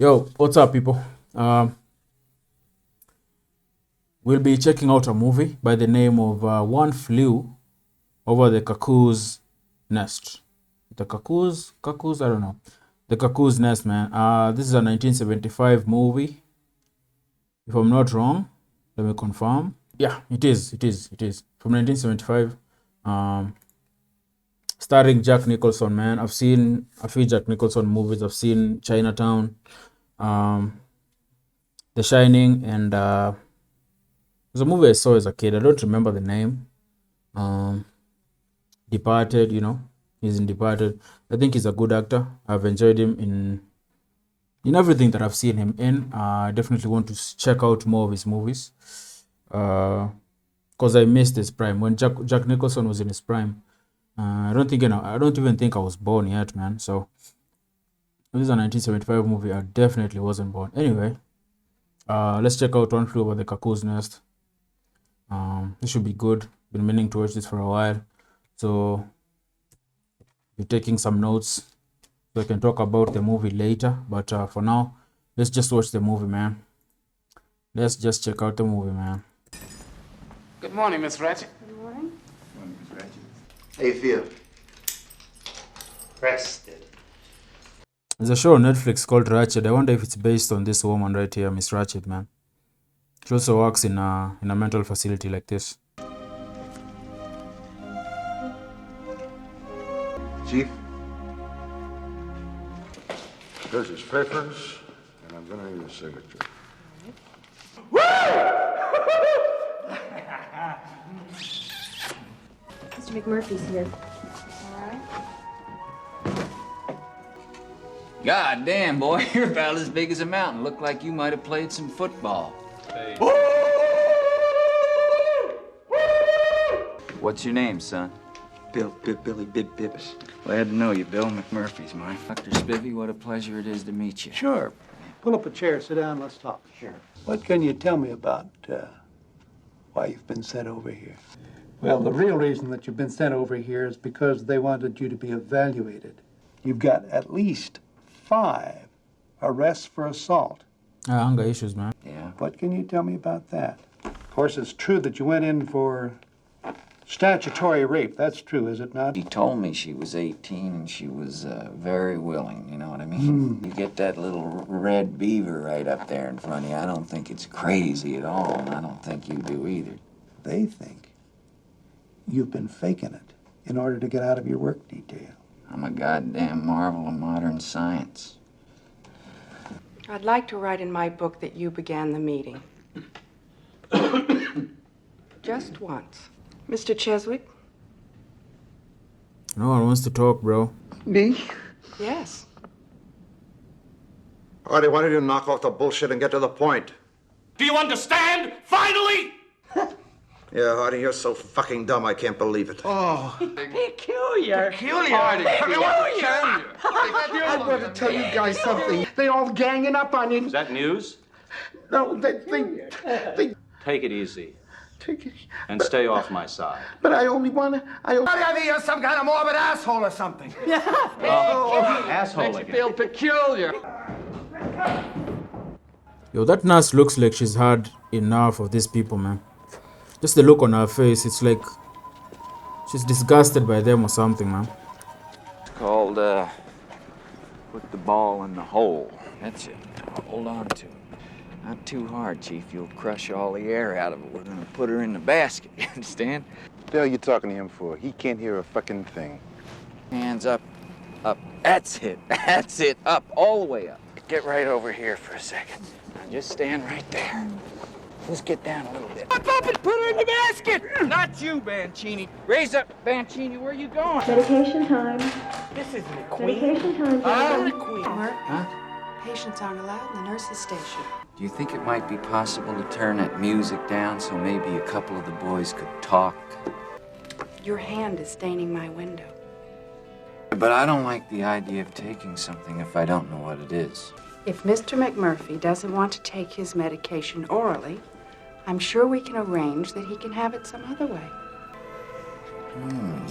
Yo, what's up, people? We'll be checking out a movie by the name of One Flew Over the Cuckoo's Nest. The Cuckoo's, I don't know. The Cuckoo's Nest, man. This is a 1975 movie, if I'm not wrong. Let me confirm. Yeah, it is. From 1975. Starring Jack Nicholson, man. I've seen a few Jack Nicholson movies. I've seen Chinatown, The Shining, and there's a movie I saw as a kid. I don't remember the name. Departed, he's in Departed. I think he's a good actor. I've enjoyed him in everything that I've seen him in. I definitely want to check out more of his movies. Because I missed his prime when Jack Nicholson was in his prime. I don't even think I was born yet, man. So this is a 1975 movie. I definitely wasn't born. Anyway, let's check out One Flew Over the Cuckoo's Nest. This should be good. Been meaning to watch this for a while, so be taking some notes so I can talk about the movie later. But for now, let's just watch the movie, man. Let's just check out the movie, man. Good morning, Miss Ratched. Good morning. Good morning, Miss Ratched. How you feel? Rested. There's a show on Netflix called Ratched. I wonder if it's based on this woman right here, Miss Ratched, man. She also works in a mental facility like this. Chief? This is papers, and I'm gonna need a signature. Mr. McMurphy's here. All right. God damn, boy, you're about as big as a mountain. Looked like you might have played some football. Hey. What's your name, son? Billy Bibbs. Glad to know you, Bill. McMurphy's mine. Dr. Spivey, what a pleasure it is to meet you. Sure. Pull up a chair, sit down, let's talk. Sure. What can you tell me about why you've been sent over here? Well, the real reason that you've been sent over here is because they wanted you to be evaluated. You've got at least 5 arrests for assault. Anger issues, man. Yeah. What can you tell me about that? Of course, it's true that you went in for statutory rape. That's true, is it not? She told me she was 18 and she was very willing, you know what I mean? You get that little red beaver right up there in front of you. I don't think it's crazy at all, and I don't think you do either. They think you've been faking it in order to get out of your work detail. I'm a goddamn marvel of modern science. I'd like to write in my book that you began the meeting. Just once. Mr. Cheswick? No one wants to talk, bro. Me? Yes. Artie, why don't you knock off the bullshit and get to the point? Do you understand? Finally! Yeah, Artie, you're so fucking dumb, I can't believe it. Peculiar. Artie, I want to tell you guys something. They all ganging up on you. Is that news? No, they Take it easy take it. and stay off my side. But I only want to. You're some kind of morbid asshole or something. Asshole again. Feel peculiar. Yo, that nurse looks like she's had enough of these people, man. Just the look on her face, it's like she's disgusted by them or something, man. It's called, put the ball in the hole. That's it. Hold on to it. Not too hard, Chief. You'll crush all the air out of it. We're gonna put her in the basket, you understand? What the hell are you talking to him for? He can't hear a fucking thing. Hands up, up. That's it, up, all the way up. Get right over here for a second. Now just stand right there. Just get down a little bit. Up and put her in the basket! Not you, Bancini. Raise up, Bancini, where are you going? Medication time. This isn't a Medication time. I'm a queen. Huh? Patients aren't allowed in the nurse's station. Do you think it might be possible to turn that music down so maybe a couple of the boys could talk? Your hand is staining my window. But I don't like the idea of taking something if I don't know what it is. If Mr. McMurphy doesn't want to take his medication orally, I'm sure we can arrange that he can have it some other way.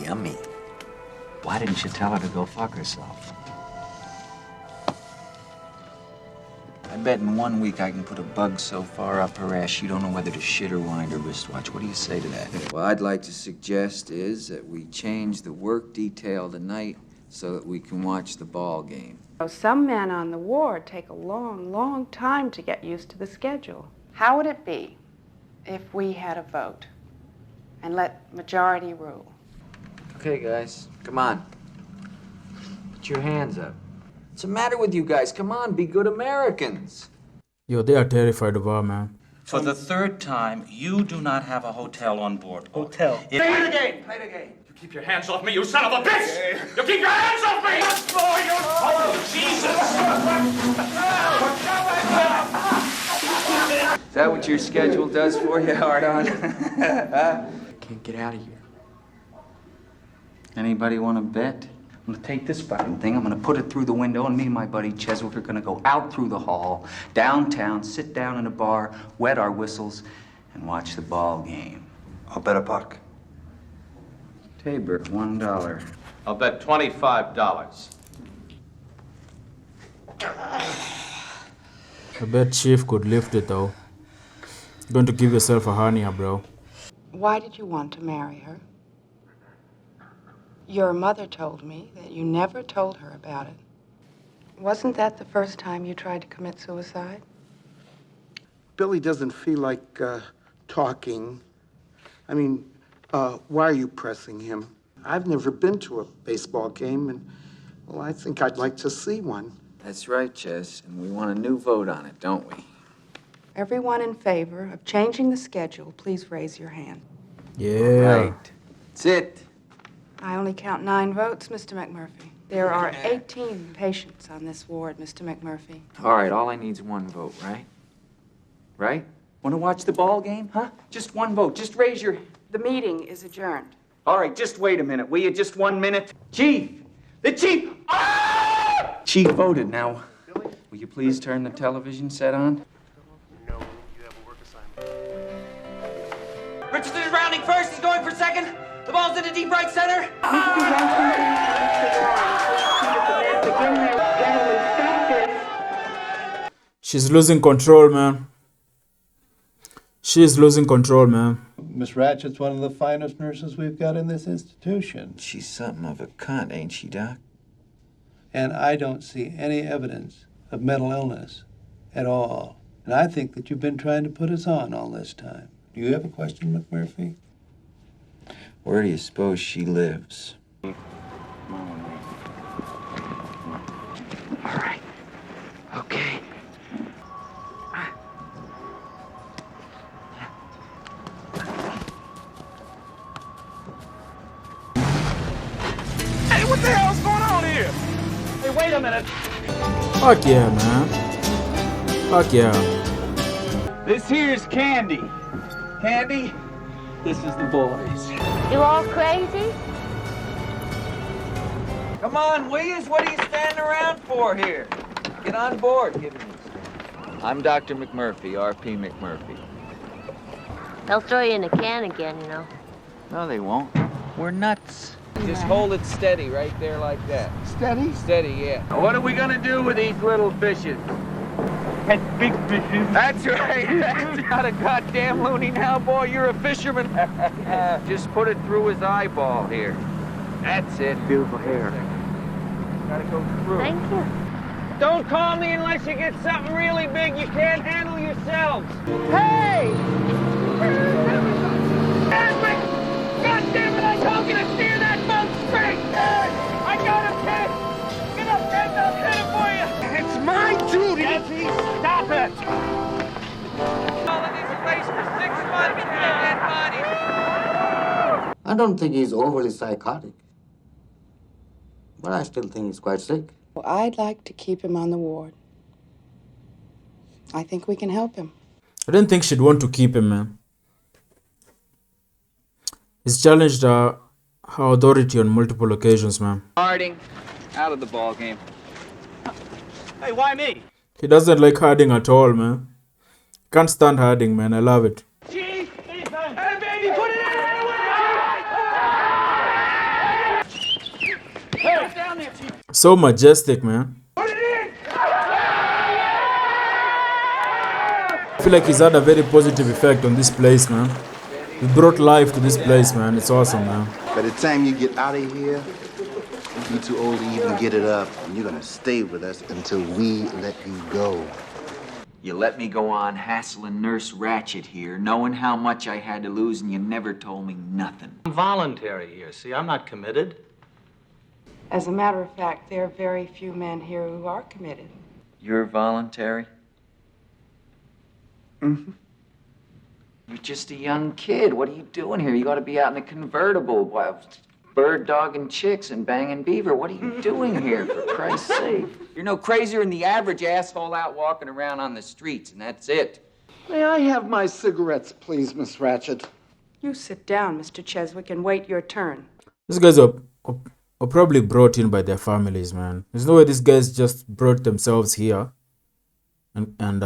Yummy. Why didn't you tell her to go fuck herself? bet in 1 week I can put a bug so far up her ass you don't know whether to shit or wind her wristwatch. What do you say to that? What I'd like to suggest is that we change the work detail tonight so that we can watch the ball game. Some men on the ward take a long, long time to get used to the schedule. How would it be if we had a vote and let majority rule? Okay, guys, come on. Put your hands up. What's the matter with you guys? Come on, be good Americans. Yo, they are terrified of her, man. For the third time, you do not have a hotel on board. Hotel. Play the game! Play the game! You keep your hands off me, you son of a bitch! You keep your hands off me! Oh, Jesus! Is that what your schedule does for you, hard-on? Can't get out of here. Anybody want to bet? I'm gonna take this fucking thing, I'm gonna put it through the window, and me and my buddy Cheswick are gonna go out through the hall, downtown, sit down in a bar, wet our whistles, and watch the ball game. I'll bet $1. Tabor, $1. I'll bet $25. I bet Chief could lift it, though. You're going to give yourself a hernia, bro. Why did you want to marry her? Your mother told me that you never told her about it. Wasn't that the first time you tried to commit suicide? Billy doesn't feel like talking. I mean, why are you pressing him? I've never been to a baseball game, and, well, I think I'd like to see one. That's right, Ches, and we want a new vote on it, don't we? Everyone in favor of changing the schedule, please raise your hand. Yeah. Right. That's it. I only count 9 votes, Mr. McMurphy. There are 18 patients on this ward, Mr. McMurphy. All right, all I need's 1 vote, right? Right? Want to watch the ball game, huh? Just 1 vote. Just raise your... The meeting is adjourned. All right, just wait a minute, will you? Just 1 minute. Chief! The chief! Ah! Chief voted. Now, will you please turn the television set on? No, you have a work assignment. Richardson is rounding first. He's going for second. The ball's in the deep right center. She's losing control, man. She's losing control, man. Miss Ratchet's one of the finest nurses we've got in this institution. She's something of a cunt, ain't she, Doc? And I don't see any evidence of mental illness at all. And I think that you've been trying to put us on all this time. Do you have a question, McMurphy? Where do you suppose she lives? All right. Okay. Hey, what the hell's going on here? Hey, wait a minute. Fuck yeah, man. Fuck yeah. This here's Candy. Candy, this is the boys. You all crazy? Come on, Williams, what are you standing around for here? Get on board, give me this. I'm Dr. McMurphy, R.P. McMurphy. They'll throw you in a can again, you know. No, they won't. We're nuts. Just hold it steady right there like that. Steady? Steady, yeah. Now, what are we gonna do with these little fishes? Catch big fishes. That's right. That's not a goddamn loony now, boy. You're a fisherman. Just put it through his eyeball here. That's it. Beautiful hair. Gotta go through. Thank you. Don't call me unless you get something really big you can't handle yourselves. Hey! God damn it, I told you to steer that boat straight! I got him, kid! Get up, kid, I'll hit him for you! It's my duty. Jesse, stop it! All in this place for 6 months, dead body! I don't think he's overly psychotic, but I still think he's quite sick. Well, I'd like to keep him on the ward. I think we can help him. I don't think she'd want to keep him, man. He's challenged her authority on multiple occasions, man. Harding, out of the ball game. Hey, why me? He doesn't like Harding at all, man. Can't stand Harding, man. I love it. Chief! Hey, baby, put it in! Hey, down there, Chief. So majestic, man. Put it in! feel like he's had a very positive effect on this place, man. He brought life to this place, man. It's awesome, man. By the time you get out of here, you'll be too old to even get it up. And you're gonna stay with us until we let you go. You let me go on hassling Nurse Ratched here, knowing how much I had to lose, and you never told me nothing. I'm voluntary here. See, I'm not committed. As a matter of fact, there are very few men here who are committed. You're voluntary? Mm-hmm. You're just a young kid. What are you doing here? You ought to be out in a convertible, bird dogging chicks and banging beaver. What are you doing here, for Christ's sake? You're no crazier than the average asshole out walking around on the streets, and that's it. May I have my cigarettes, please, Miss Ratched? You sit down, Mr. Cheswick, and wait your turn. These guys are probably brought in by their families, man. There's no way these guys just brought themselves here and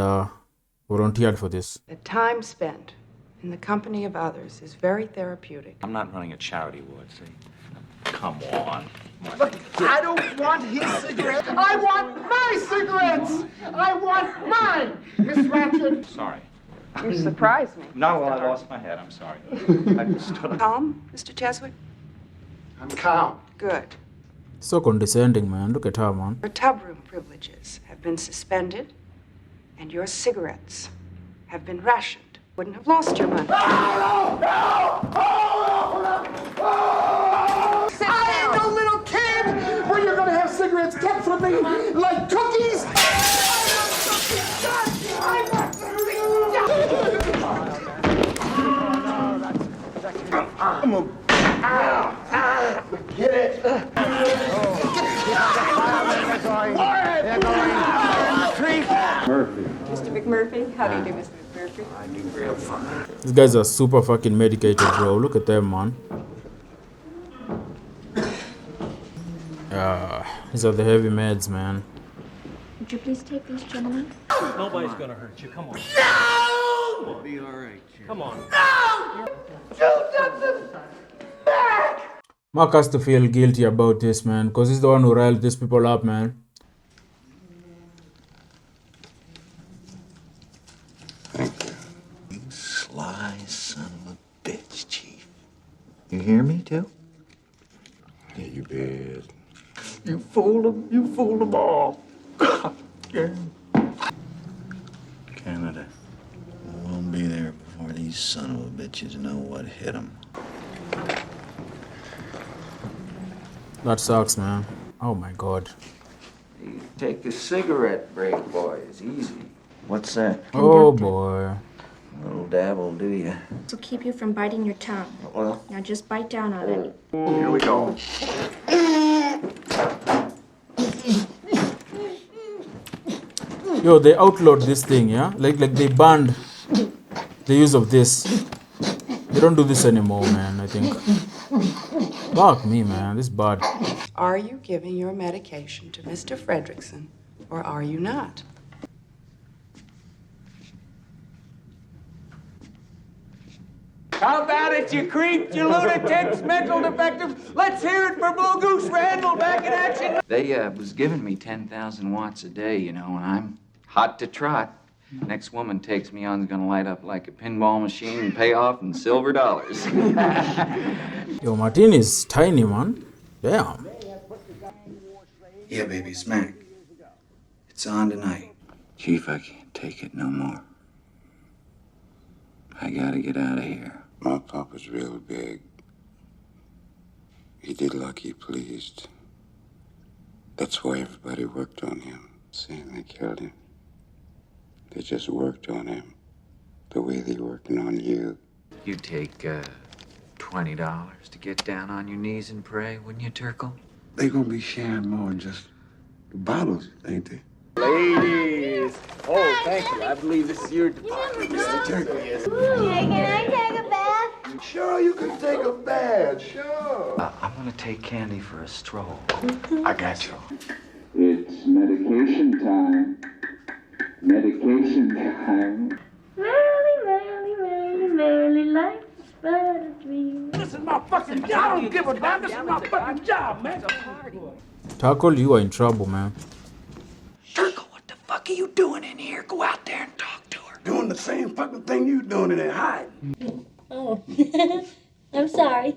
volunteered for this. The time spent in the company of others is very therapeutic. I'm not running a charity ward, see? Come on. Look, I don't want his cigarettes. I want my cigarettes. I want mine, Miss Ratched. Sorry. You surprised me. No, well, I lost my head. I'm sorry. I stood up. Calm, Mr. Cheswick? I'm calm. Good. So condescending, man. Look at her, man. Your tub room privileges have been suspended, and your cigarettes have been rationed. Wouldn't have lost your money. I ain't no little kid where you're gonna have cigarettes kept from me like cookies. I'm gonna get it. Murphy. Mr. McMurphy, how do you do, Mr. McMurphy? I do real fine. These guys are super fucking medicated, bro. Look at them, man. These are the heavy meds, man. Would you please take these, gentlemen? Nobody's gonna hurt you. Come on. No! We'll be all right. Come on. No! Do nothing back! Mark has to feel guilty about this, man, because he's the one who riled these people up, man. Thank you. You sly son of a bitch, Chief. You hear me, too? Yeah, you bet. You fooled them. You fooled them all. Yeah. Canada. We'll be there before these son of a bitches know what hit them. That sucks, man. Oh my god. You take a cigarette break, boys. Easy. What's that? Oh boy. A little dab will do you. This will keep you from biting your tongue. Well, Now just bite down on it. Here we go. Yo, they outlawed this thing, yeah? Like they banned the use of this. They don't do this anymore, man, I think. Fuck me, man. This is bad. Are you giving your medication to Mr. Fredrickson, or are you not? how about it, you creeps, you lunatics, mental defectives? Let's hear it for Blue Goose Randall back in action. They was giving me 10,000 watts a day, you know, and I'm hot to trot. Next woman takes me on is gonna light up like a pinball machine and pay off in silver dollars. Yo, Martin is tiny, man. Damn. Yeah, baby, smack. It's on tonight. Chief, I can't take it no more. I gotta get out of here. My papa's real big. He did like he pleased. That's why everybody worked on him, saying they killed him. They just worked on him the way they working on you. You'd take $20 to get down on your knees and pray, wouldn't you, Turkle? They gonna be sharing more than just the bottles, ain't they? Ladies! Oh, thank you. I believe this is your department, Mr. Turkle. Yes. Hey, can I take a bath? Sure, you can take a bath. Sure. I'm gonna take Candy for a stroll. I got you. It's medication time. Medication time. Merrily, life's but a dream. This is my fucking job. I don't give a damn. This is my fucking job, man. Tackle, you are in trouble, man. Turkle, what the fuck are you doing in here? Go out there and talk to her. doing the same fucking thing you doing and then hiding. Oh, I'm sorry.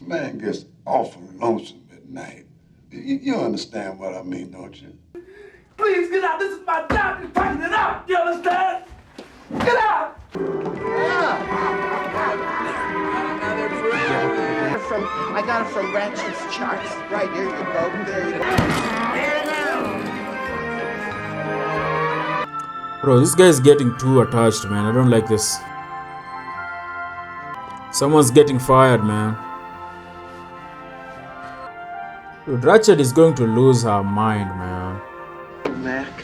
Man gets awful lonesome at night. You understand what I mean, don't you? Please get out. This is my job. You're packing it up. You understand? Get out. I got it from Ratched's charts. Right, here you go. There you go. Here now. Bro, this guy is getting too attached, man. I don't like this. Someone's getting fired, man. Dude, Ratched is going to lose her mind, man. Mac.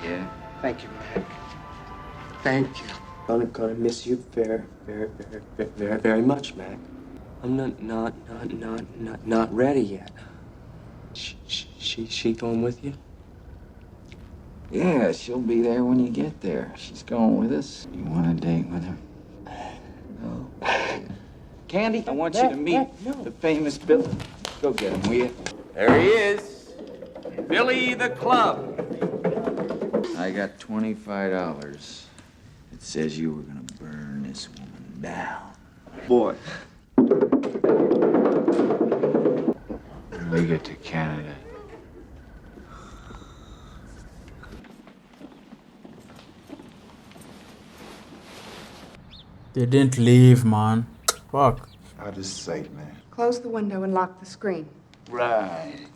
Yeah? Thank you, Mac. Thank you. I'm gonna miss you very much, Mac. I'm not ready yet. She going with you? Yeah, she'll be there when you get there. She's going with us. You want a date with her? No. Candy, I want you to meet the famous Billy. Go get him, will you? There he is. Billy the Club. I got $25. It says you were gonna burn this woman down. Boy. When we get to Canada. They didn't leave, man. Fuck. Out of sight, man. Close the window and lock the screen. Right.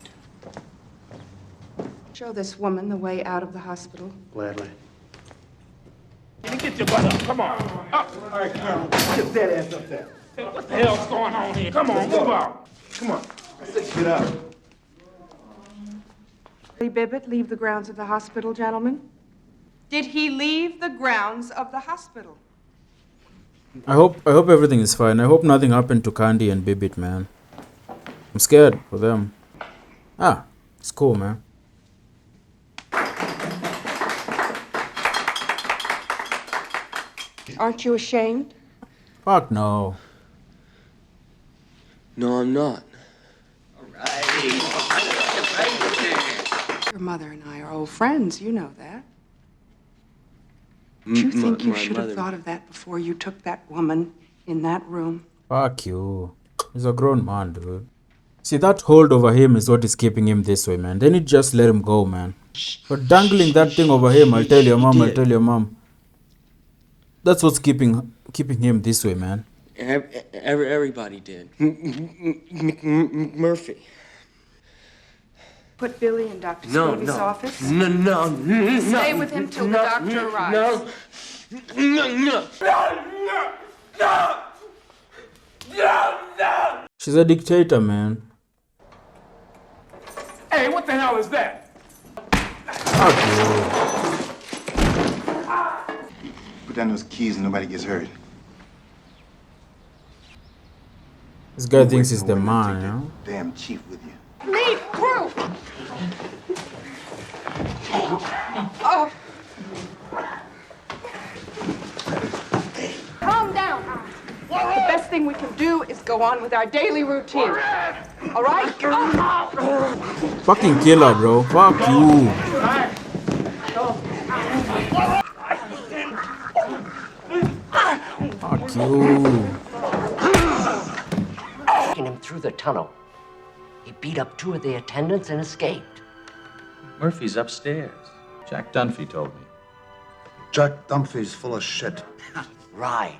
Show this woman the way out of the hospital. Gladly. Get your butt up. Come on. Up. All right, Colonel. Get that ass up there. Hey, what the hell's going on here? Come on, move out. Come on. Get up. Did Bibbett leave the grounds of the hospital, gentlemen? Did he leave the grounds of the hospital? I hope everything is fine. I hope nothing happened to Candy and Bibbit, man. I'm scared for them. Ah, it's cool, man. Aren't you ashamed? Fuck no. No, I'm not. Your mother and I are old friends, you know that. Do you think you should have thought of that before you took that woman in that room? Fuck you. He's a grown man, dude. See, that hold over him is what is keeping him this way, man. They need to just let him go, man. But dangling that thing over him, I'll tell your mom, I'll tell your mom. That's what's keeping him this way, man. Everybody did. McMurphy. Put Billy in Dr. Stevie's office? No. Stay with him till the doctor arrives. No. She's a dictator, man. Hey, what the hell is that? Fuck you. Put down those keys and nobody gets hurt. This guy thinks he's the man, you know? Damn chief with you. Leave, crew! Oh. Calm down. The best thing we can do is go on with our daily routine. All right? Fucking killer, bro. Fuck you. Fuck you. Taking him through the tunnel. He beat up 2 of the attendants and escaped. Murphy's upstairs. Jack Dunphy told me. Jack Dunphy's full of shit. Right.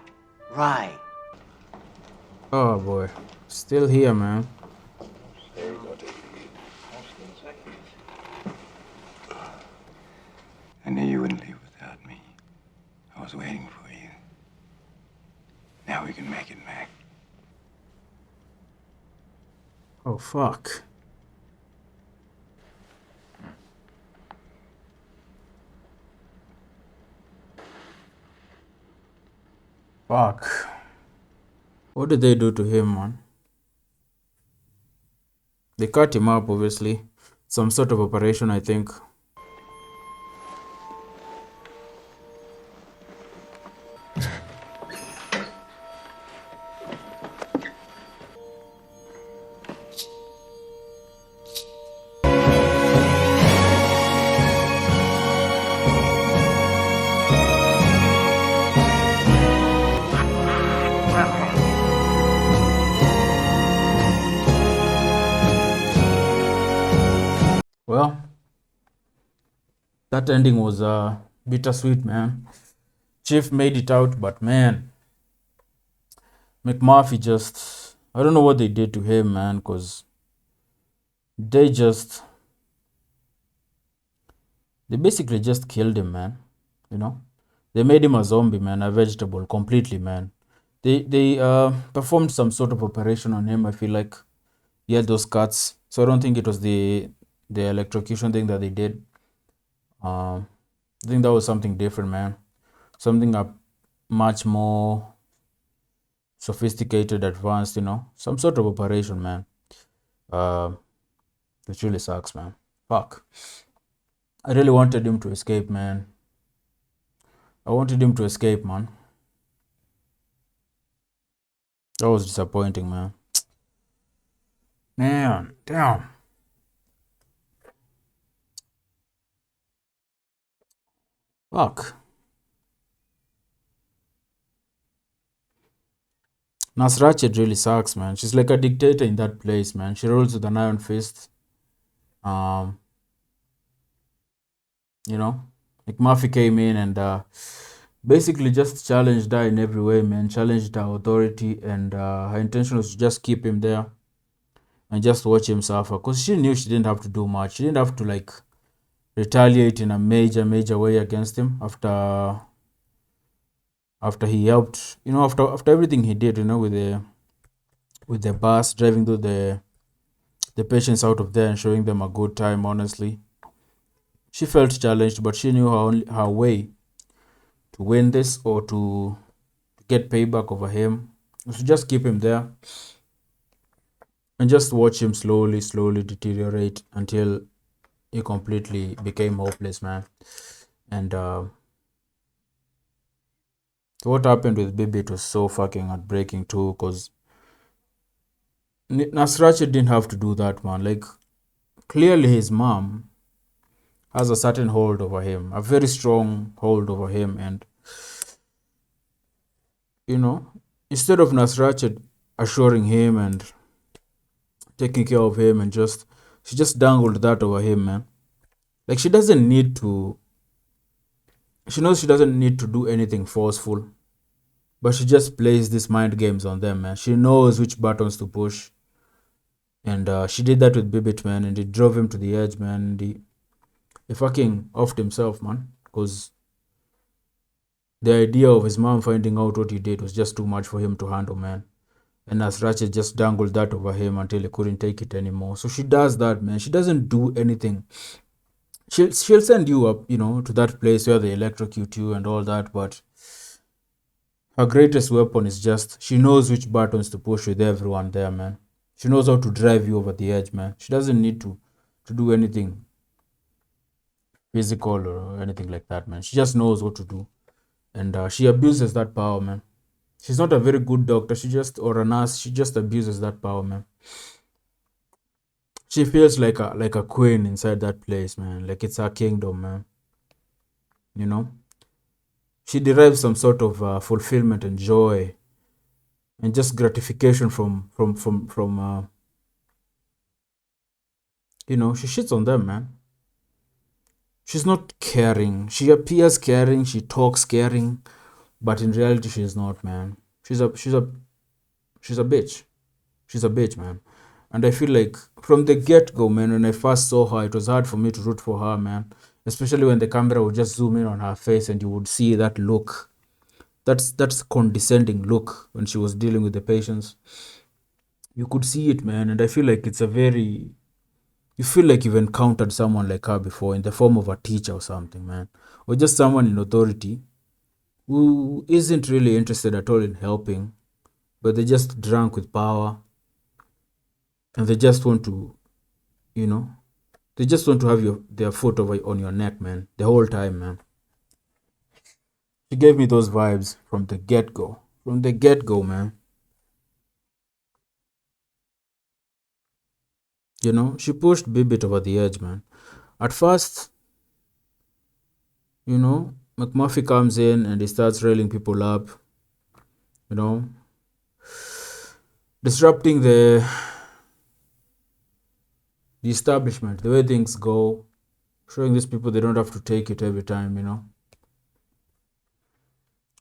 Oh boy. Still here, man. There you go, Dave. I knew you wouldn't leave without me. I was waiting for you. Now we can make it, Mac. Oh fuck. Fuck. What did they do to him, man? They cut him up, obviously. Some sort of operation, I think. Well, that ending was bittersweet, man. Chief made it out, but man, McMurphy just, I don't know what they did to him, man, because they basically just killed him, man. You know, they made him a zombie, man, a vegetable completely, man. They performed some sort of operation on him. I feel like he had those cuts, so I don't think it was the electrocution thing that they did. I think that was something different, man. Something much more sophisticated, advanced, some sort of operation, man. It really sucks, man. Fuck. I really wanted him to escape, man. I wanted him to escape, man. That was disappointing, man. Man, damn. Fuck. Ratched really sucks, man. She's like a dictator in that place, man. She rules with an iron fist. Um, McMurphy came in and basically just challenged her in every way, man. Challenged her authority, and her intention was to just keep him there and just watch him suffer. Because she knew she didn't have to do much. She didn't have to like retaliate in a major way against him after he helped, after everything he did, with the bus, driving through the patients out of there and showing them a good time. Honestly, she felt challenged, but she knew her way to win this or to get payback over him was to just keep him there and just watch him slowly deteriorate until he completely became hopeless, man. And what happened with Bibi, it was so fucking heartbreaking too, because Nasrachi didn't have to do that, man. Like, clearly his mom has a certain hold over him, a very strong hold over him, and instead of Nasrachi assuring him and taking care of him and she just dangled that over him, man. Like, she knows she doesn't need to do anything forceful, but she just plays these mind games on them, man. She knows which buttons to push, and she did that with Bibit, man, and it drove him to the edge, man. And he fucking offed himself, man, because the idea of his mom finding out what he did was just too much for him to handle, man. And as Ratched just dangled that over him until he couldn't take it anymore. So she does that, man. She doesn't do anything. She'll send you up, to that place where they electrocute you and all that, but her greatest weapon is just she knows which buttons to push with everyone there, man. She knows how to drive you over the edge, man. She doesn't need to do anything physical or anything like that, man. She just knows what to do. And she abuses that power, man. She's not a very good doctor. Or a nurse. She just abuses that power, man. She feels like a queen inside that place, man. Like it's her kingdom, man. She derives some sort of fulfillment and joy and just gratification from she shits on them, man. She's not caring. She appears caring. She talks caring, but in reality, she's not, man. She's a bitch. She's a bitch, man. And I feel like from the get-go, man, when I first saw her, it was hard for me to root for her, man. Especially when the camera would just zoom in on her face and you would see that look. That's condescending look when she was dealing with the patients. You could see it, man, and I feel like you feel like you've encountered someone like her before in the form of a teacher or something, man. Or just someone in authority who isn't really interested at all in helping, but they're just drunk with power. And they just want to, they just want to have their foot on your neck, man, the whole time, man. She gave me those vibes from the get-go. From the get-go, man. She pushed Bibit over the edge, man. At first, McMurphy comes in and he starts railing people up, disrupting the the establishment, the way things go, showing these people they don't have to take it every time, you know.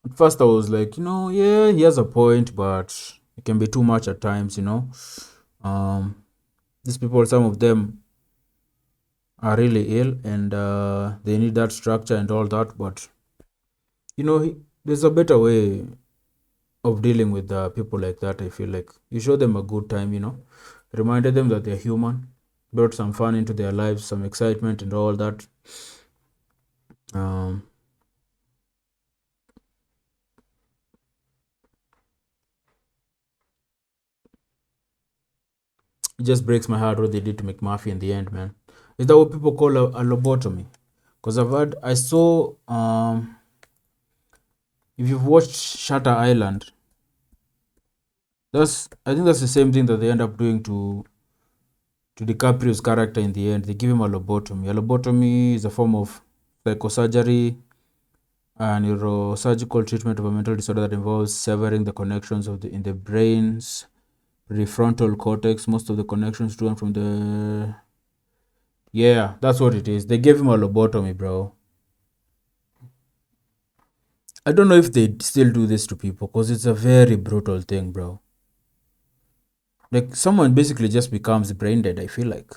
At first I was like, yeah, he has a point, but it can be too much at times, you know. These people, some of them are really ill, and they need that structure and all that, but there's a better way of dealing with people like that. I feel like you show them a good time, reminded them that they're human, brought some fun into their lives, some excitement and all that. It just breaks my heart what they did to McMurphy in the end, man. Is that what people call a lobotomy? Because I saw, if you've watched Shutter Island, I think that's the same thing that they end up doing to DiCaprio's character in the end. They give him a lobotomy. A lobotomy is a form of psychosurgery, a neurosurgical treatment of a mental disorder that involves severing the connections in the brain's prefrontal cortex. Most of the connections drawn from the... Yeah, that's what it is. They gave him a lobotomy, bro. I don't know if they still do this to people because it's a very brutal thing, bro. Like, someone basically just becomes brain dead, I feel like.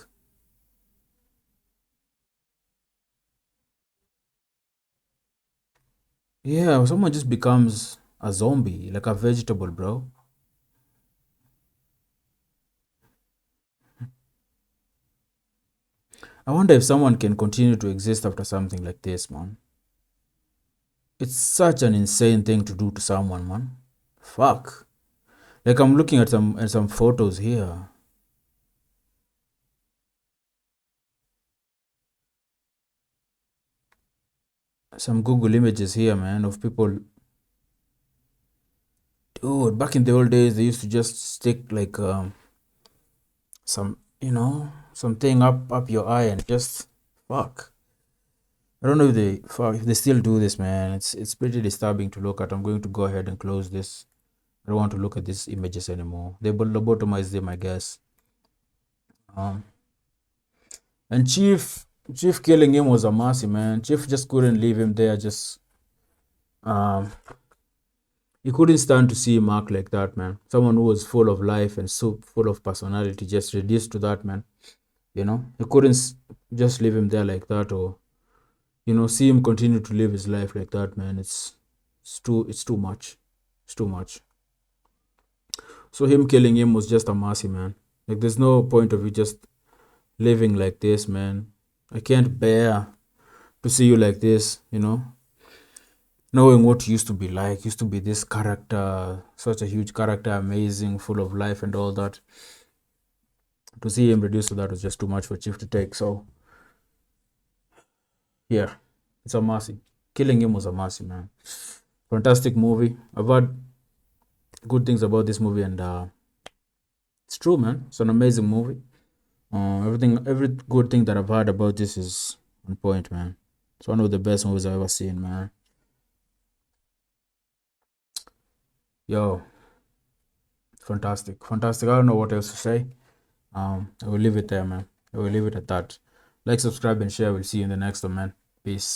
Yeah, someone just becomes a zombie, like a vegetable, bro. I wonder if someone can continue to exist after something like this, man. It's such an insane thing to do to someone, man. Fuck. Like, I'm looking at some photos here. Some Google images here, man, of people. Dude, back in the old days, they used to just stick like some, something up your eye and just fuck. I don't know if they still do this, man. It's pretty disturbing to look at. I'm going to go ahead and close this. I don't want to look at these images anymore. They lobotomized them, I guess. And Chief killing him was a mercy, man. Chief just couldn't leave him there. He couldn't stand to see Mark like that, man. Someone who was full of life and so full of personality, just reduced to that, man. He couldn't just leave him there like that, or see him continue to live his life like that, man. It's too much. It's too much. So him killing him was just a mercy, man. Like, there's no point of you just living like this, man. I can't bear to see you like this, knowing what you used to be like. Used to be this character, such a huge character, amazing, full of life and all that. To see him reduced to that was just too much for Chief to take. So yeah, it's a mercy. Killing him was a mercy, man. Fantastic movie. I've heard good things about this movie, and it's true, man. It's an amazing movie. Every good thing that I've heard about this is on point, man. It's one of the best movies I've ever seen, man. Yo, fantastic. I don't know what else to say. I will leave it there, man. I will leave it at that. Like, subscribe, and share. We'll see you in the next one, man. Peace.